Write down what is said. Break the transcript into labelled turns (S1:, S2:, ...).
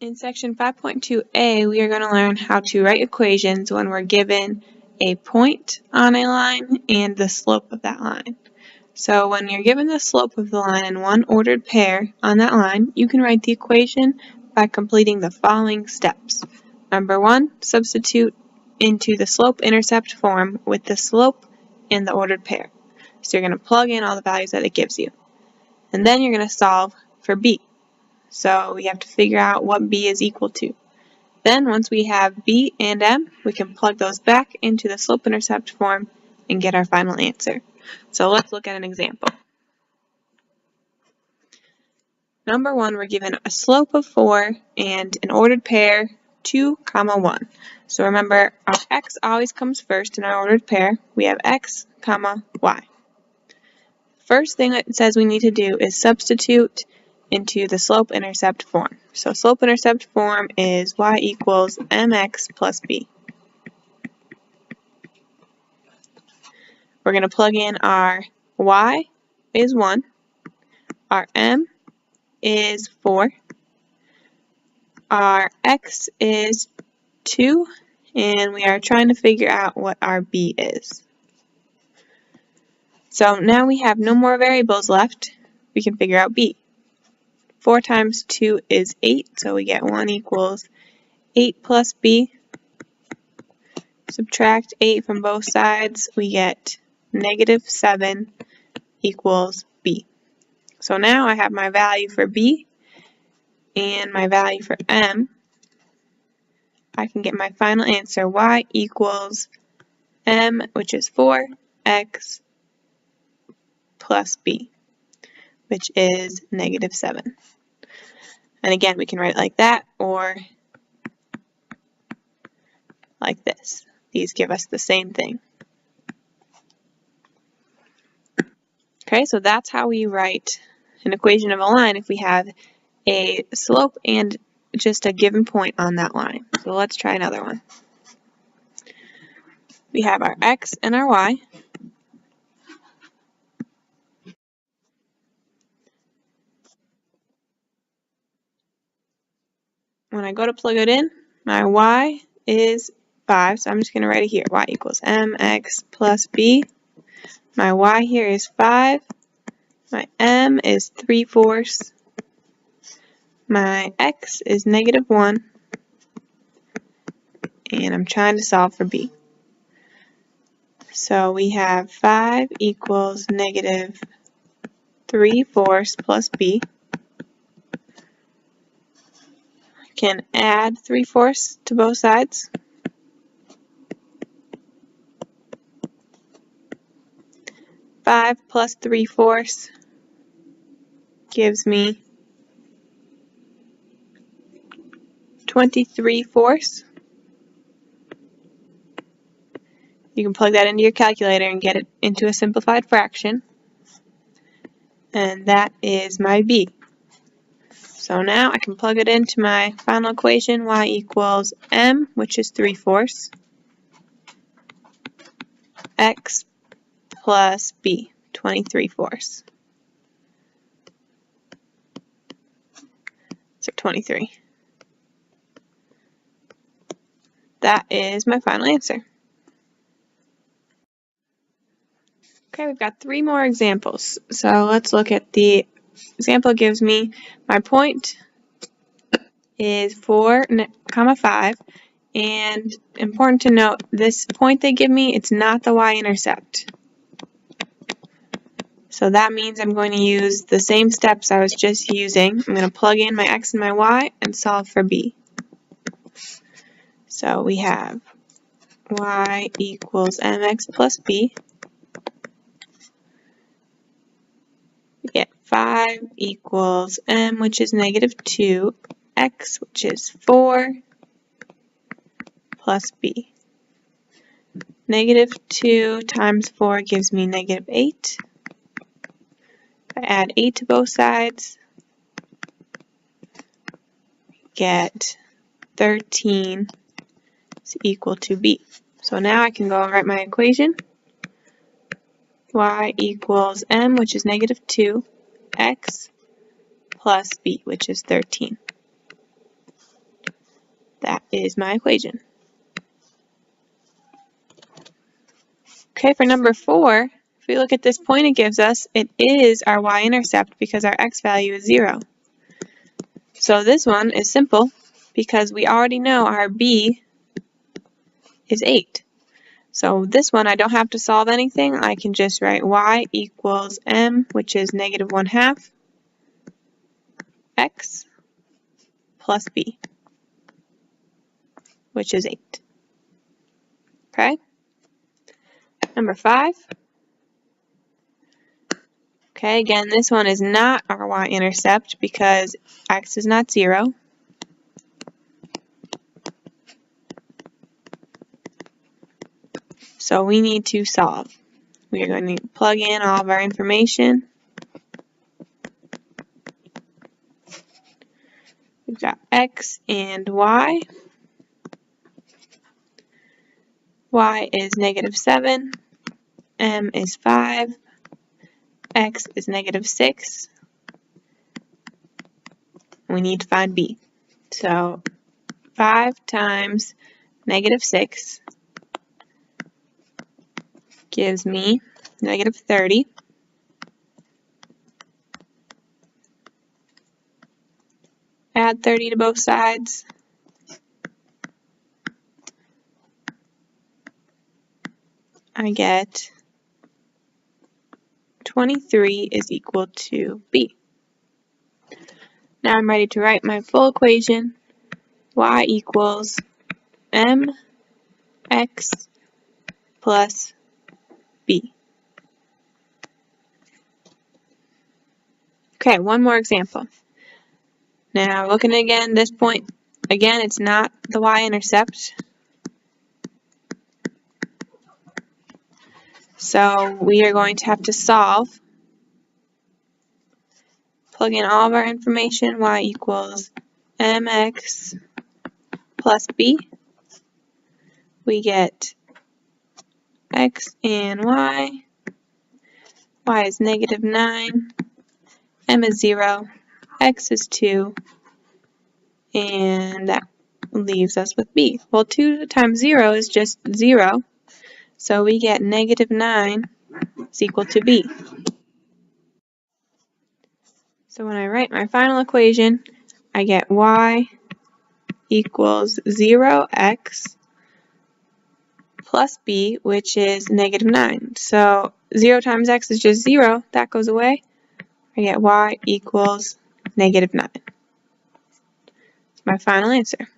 S1: In section 5.2a, we are going to learn how to write equations when we're given a point on a line and the slope of that line. So when you're given the slope of the line in one ordered pair on that line, you can write the equation by completing the following steps. Number 1, substitute into the slope-intercept form with the slope in the ordered pair. So you're going to plug in all the values that it gives you. And then you're going to solve for b. So we have to figure out what b is equal to. Then once we have b and m, we can plug those back into the slope-intercept form and get our final answer. So let's look at an example. Number 1, we're given a slope of 4 and an ordered pair 2, 1. So remember, our x always comes first in our ordered pair. We have x, y. First thing it says we need to do is substitute into the slope-intercept form. So slope-intercept form is y equals mx plus b. We're going to plug in our y is 1, our m is 4, our x is 2, and we are trying to figure out what our b is. So now we have no more variables left. We can figure out b. 4 times 2 is 8, so we get 1 equals 8 plus b. Subtract 8 from both sides, we get negative 7 equals b. So now I have my value for b and my value for m. I can get my final answer, y equals m, which is 4x plus b, which is negative 7. And again, we can write it like that or like this. These give us the same thing. Okay, so that's how we write an equation of a line if we have a slope and just a given point on that line. So let's try another one. We have our x and our y. When I go to plug it in, my y is 5, so I'm just going to write it here. Y equals mx plus b. My y here is 5. My m is 3/4. My x is negative 1. And I'm trying to solve for b. So we have 5 equals negative 3/4 plus b. Can add 3/4 to both sides. Five plus 3/4 gives me 23/4. You can plug that into your calculator and get it into a simplified fraction. And that is my b. So now I can plug it into my final equation, y equals m, which is 3/4, x plus b, 23/4. So 23. That is my final answer. Okay, we've got 3 more examples. So let's look at the example. It gives me my point is 4, 5, and important to note, this point they give me, it's not the y-intercept. So that means I'm going to use the same steps I was just using. I'm going to plug in my x and my y and solve for b. So we have y equals mx plus b. We get 5 equals m, which is negative 2, x, which is 4, plus b. Negative 2 times 4 gives me negative 8. I add 8 to both sides, get 13 is equal to b. So now I can go and write my equation. Y equals m, which is negative 2, x plus b, which is 13. is my equation. Okay, for number 4, if we look at this point it gives us, it is our y-intercept because our x value is 0. So this one is simple because we already know our b is 8. So this one I don't have to solve anything. I can just write y equals m, which is negative 1/2, x plus b, which is 8. Okay? Number 5. Okay, again, this one is not our y-intercept because x is not 0. So we need to solve. We are going to plug in all of our information. We've got x and y. Y is negative 7. M is 5. X is negative 6. We need to find b. So 5 times negative 6 gives me negative 30. Add 30 to both sides. I get 23 is equal to b. Now I'm ready to write my full equation. Y equals mx plus b. Okay, one more example. Now looking again, this point, again, it's not the y-intercept. So we are going to have to solve. Plug in all of our information. Y equals mx plus b. We get x and y. Y is negative 9. M is 0. X is 2. And that leaves us with b. Well, 2 times 0 is just 0. So we get negative 9 is equal to b. So when I write my final equation, I get y equals 0x plus b, which is negative 9. So 0 times x is just 0. That goes away. I get y equals negative 9. That's my final answer.